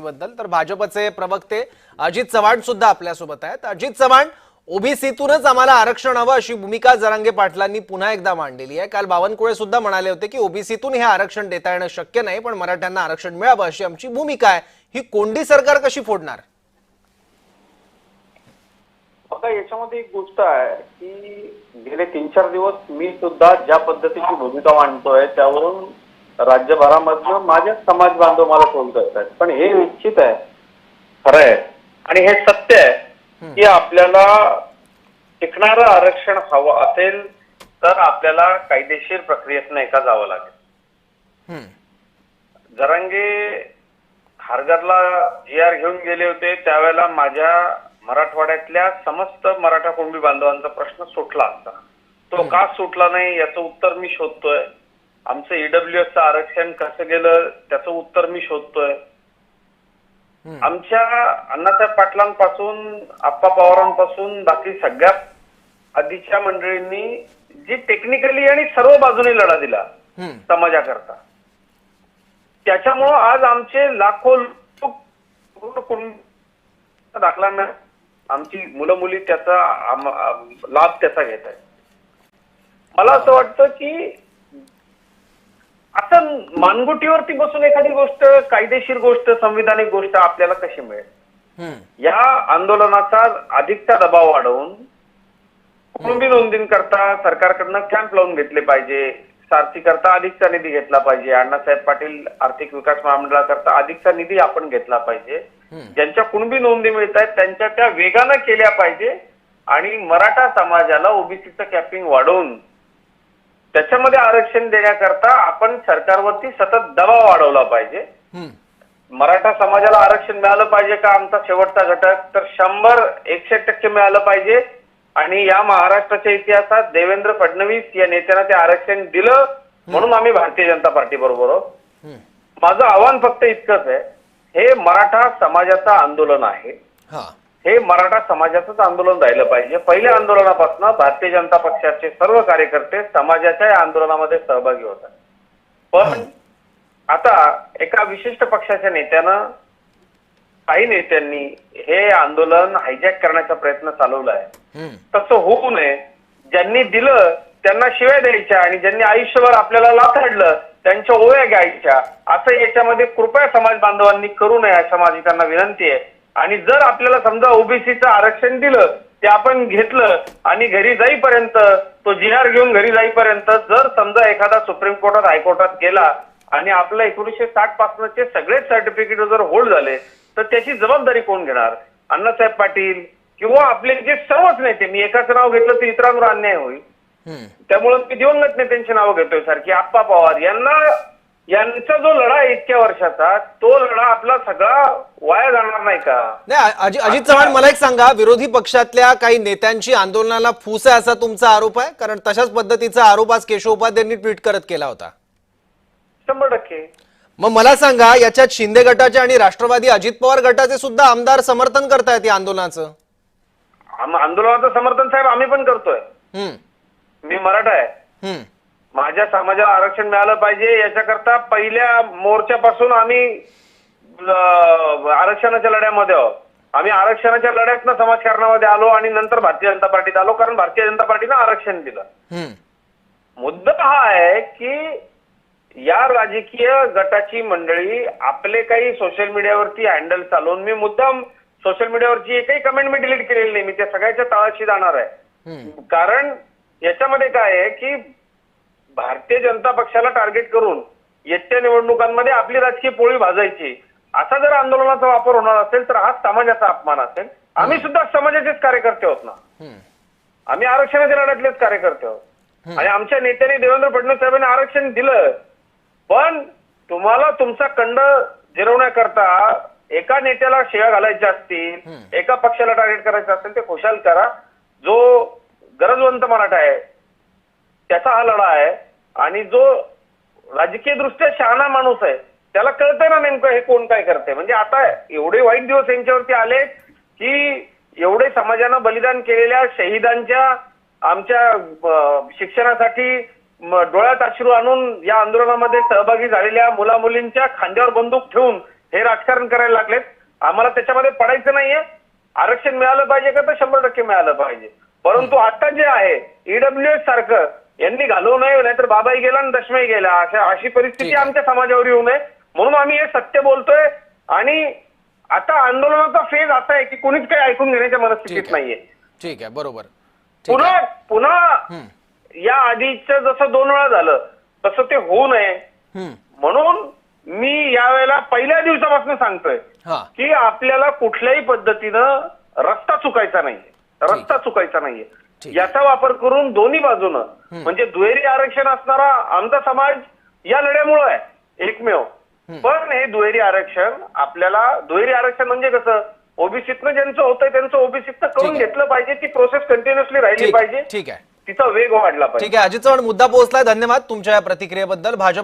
बद्दल तर भाजपचे प्रवक्ते अजित चव्हाण सुद्धा आपल्या सोबत आहेत। अजित चव्हाण, ओबीसीतूनच आम्हाला आरक्षण हवं अशी भूमिका जरांगे पाटलांनी पुन्हा एकदा मांडलेली आहे। काल बावनकुळे सुद्धा म्हणाले होते की ओबीसीतून हे आरक्षण देता येणं शक्य नाही, पण मराठ्यांना आरक्षण मिळावं अशी आमची भूमिका आहे। ही कोंडी सरकार कशी फोडणार? बघा, याच्यामध्ये एक गोष्ट आहे की गेले 3-4 दिवस मी सुद्धा ज्या पद्धतीची भूमिका मांडतोय त्यावरून राज्यभरामधलं माझ्या समाज बांधव मला फोन करतात, पण हे निश्चित आहे, खरं आहे आणि हे सत्य आहे की आपल्याला टिकणारं आरक्षण हवं असेल तर आपल्याला कायदेशीर प्रक्रियेतनं एका जावं लागेल। जरांगे खारघरला GR घेऊन गेले होते त्यावेळेला माझ्या मराठवाड्यातल्या समस्त मराठा कुणबी बांधवांचा प्रश्न सुटला असता। तो का सुटला नाही याचं उत्तर मी शोधतोय। आमचं ईडब्ल्यूएसचं आरक्षण कसं गेलं त्याचं उत्तर मी शोधतोय। आमच्या अण्णासाहेब पाटलांपासून आप्पा पवारांपासून बाकी सगळ्या आधीच्या मंडळींनी जी टेक्निकली आणि सर्व बाजूने लढा दिला समाजाकरता, त्याच्यामुळं आज आमचे लाखो दाखला नाही, आमची मुलं मुली त्याचा लाभ त्याचा घेत आहेत। मला असं वाटतं की आता मानगुटीवरती बसून एखादी गोष्ट, कायदेशीर गोष्ट, संविधानिक गोष्ट आपल्याला कशी मिळेल? या आंदोलनाचा अधिकचा दबाव वाढवून कुणबी नोंदींकरता सरकारकडनं कॅम्प लावून घेतले पाहिजे, सारथी करता अधिकचा निधी घेतला पाहिजे, अण्णासाहेब पाटील आर्थिक विकास महामंडळाकरता अधिकचा निधी आपण घेतला पाहिजे, ज्यांच्या कुणबी नोंदी मिळत आहेत त्यांच्या त्या वेगानं केल्या पाहिजे आणि मराठा समाजाला ओबीसीचं कॅपिंग वाढवून त्याच्यामध्ये आरक्षण देण्याकरता आपण सरकारवरती सतत दबाव वाढवला पाहिजे। मराठा समाजाला आरक्षण मिळालं पाहिजे का आमचा शेवटचा घटक, तर 100-101% मिळालं पाहिजे आणि या महाराष्ट्राच्या इतिहासात देवेंद्र फडणवीस या नेत्यांना ते आरक्षण दिलं म्हणून आम्ही भारतीय जनता पार्टी बरोबर आहोत। माझं आव्हान फक्त इतकंच आहे, हे मराठा समाजाचं आंदोलन आहे, हे मराठा समाजाचंच आंदोलन राहिलं पाहिजे। पहिल्या आंदोलनापासून भारतीय जनता पक्षाचे सर्व कार्यकर्ते समाजाच्या या आंदोलनामध्ये सहभागी होतात, पण आता एका विशिष्ट पक्षाच्या नेत्यानं, काही नेत्यांनी हे आंदोलन हायजॅक करण्याचा प्रयत्न चालवला आहे। तसं होऊ नये, ज्यांनी दिलं त्यांना शिव्या द्यायच्या आणि ज्यांनी आयुष्यभर आपल्याला लाथाडलं त्यांच्या ओव्या घ्यायच्या, असं याच्यामध्ये कृपया समाज बांधवांनी करू नये अशा माझी त्यांना विनंती आहे। आणि जर आपल्याला समजा ओबीसीचं आरक्षण दिलं, ते आपण घेतलं आणि घरी जाईपर्यंत, तो GR घेऊन घरी जाईपर्यंत जर समजा एखादा सुप्रीम कोर्टात, हायकोर्टात गेला आणि आपलं 1960 पासूनचे सगळेच सर्टिफिकेट जर होल्ड झाले तर त्याची जबाबदारी कोण घेणार? अण्णासाहेब पाटील किंवा आपले जे सर्वच नेते, मी एकाचं नाव घेतलं तर इतरांवर अन्याय होईल, त्यामुळे मी दिवंगत नेत्यांची नावं घेतोय सारखी, आप्पा पवार यांचा जो लढा आहे इतक्या वर्षाचा, तो लढा आपला सगळा वाया जाणार नाही का? नाही, अजित चव्हाण, मला एक सांगा, विरोधी पक्षातल्या काही नेत्यांची आंदोलनाला फूस आहे असा तुमचा आरोप आहे? कारण तशाच पद्धतीचा आरोप आज केशव उपाध्यायांनी ट्विट करत केला होता। 100%। मग मला सांगा, याच्यात शिंदे गटाचे आणि राष्ट्रवादी अजित पवार गटाचे सुद्धा आमदार समर्थन करतायत या आंदोलनाचं? आंदोलनाचं समर्थन साहेब आम्ही पण करतोय। मी मराठा आहे, माझ्या समाजाला आरक्षण मिळालं पाहिजे याच्याकरता पहिल्या मोर्चापासून आम्ही आरक्षणाच्या लढ्यामध्ये आहोत। आम्ही आरक्षणाच्या लढ्यातनं समाजकारणामध्ये आलो आणि नंतर भारतीय जनता पार्टीत आलो, कारण भारतीय जनता पार्टीनं आरक्षण दिलं। मुद्दा हा आहे की या राजकीय गटाची मंडळी आपले काही सोशल मीडियावरती हँडल चालवून, मी मुद्दाम सोशल मीडियावरची एकही कमेंट मी डिलीट केलेली नाही, मी त्या सगळ्याच्या तळाशी जाणार आहे। कारण याच्यामध्ये काय आहे की भारतीय जनता पक्षाला टार्गेट करून येत्या निवडणुकांमध्ये आपली राजकीय पोळी भाजायची, असा जर आंदोलनाचा वापर होणार असेल तर हा समाजाचा अपमान असेल। आम्ही सुद्धा समाजाचेच कार्यकर्ते आहोत ना, आम्ही आरक्षणाच्या लढ्यातलेच कार्यकर्ते आहोत आणि आमच्या नेत्यांनी देवेंद्र फडणवीस साहेबांनी आरक्षण दिलं, पण तुम्हाला तुमचा कंड जिरवण्याकरता एका नेत्याला शिव्या घालायच्या असतील, एका पक्षाला टार्गेट करायचं असेल ते खुशाल करा। जो गरजवंत मराठा आहे त्याचा हा लढा आहे आणि जो राजकीय दृष्ट्या शहाणा माणूस आहे त्याला कळतंय ना नेमकं हे कोण काय करते। म्हणजे आता एवढे वाईट दिवस यांच्यावरती आले की एवढे समाजानं बलिदान केलेल्या शहीदांच्या, आमच्या शिक्षणासाठी डोळ्यात अश्रू आणून या आंदोलनामध्ये सहभागी झालेल्या मुला मुलींच्या खांद्यावर बंदूक ठेवून हे राजकारण करायला लागलेत. आम्हाला त्याच्यामध्ये पडायचं नाहीये. आरक्षण मिळालं पाहिजे का तर 100% मिळालं पाहिजे. परंतु आता जे आहे ईडब्ल्यूएस सारखं यांनी घालवू नये, नाहीतर बाबाही गेला आणि दशमाही गेला अशी परिस्थिती आमच्या समाजावर येऊ नये म्हणून आम्ही हे सत्य बोलतोय. आणि आता आंदोलनाचा फेज असा आहे की कोणीच काही ऐकून घेण्याच्या मनस्थितीत नाहीये. ठीक आहे, बरोबर. पुन्हा या आधीचं जसं 2 वेळा झालं तसं ते होऊ नये म्हणून मी यावेळेला पहिल्या दिवसापासून सांगतोय की आपल्याला कुठल्याही पद्धतीनं रस्ता चुकायचा नाहीये. याचा वापर करून दोन्ही बाजूनं म्हणजे दुहेरी आरक्षण असणारा आमचा समाज या लढ्यामुळे आहे एकमेव. पण हे दुहेरी आरक्षण म्हणजे कसं ओबीसीतनं ज्यांचं होतंय त्यांचं ओबीसीतनं करून घेतलं पाहिजे. ती प्रोसेस कंटिन्युअसली राहिली पाहिजे. ठीक आहे, तिचा वेग वाढला पाहिजे. ठीक आहे. अजित चव्हाण, मुद्दा पोहोचलाय. धन्यवाद तुमच्या या प्रतिक्रियेबद्दल. भाजपचे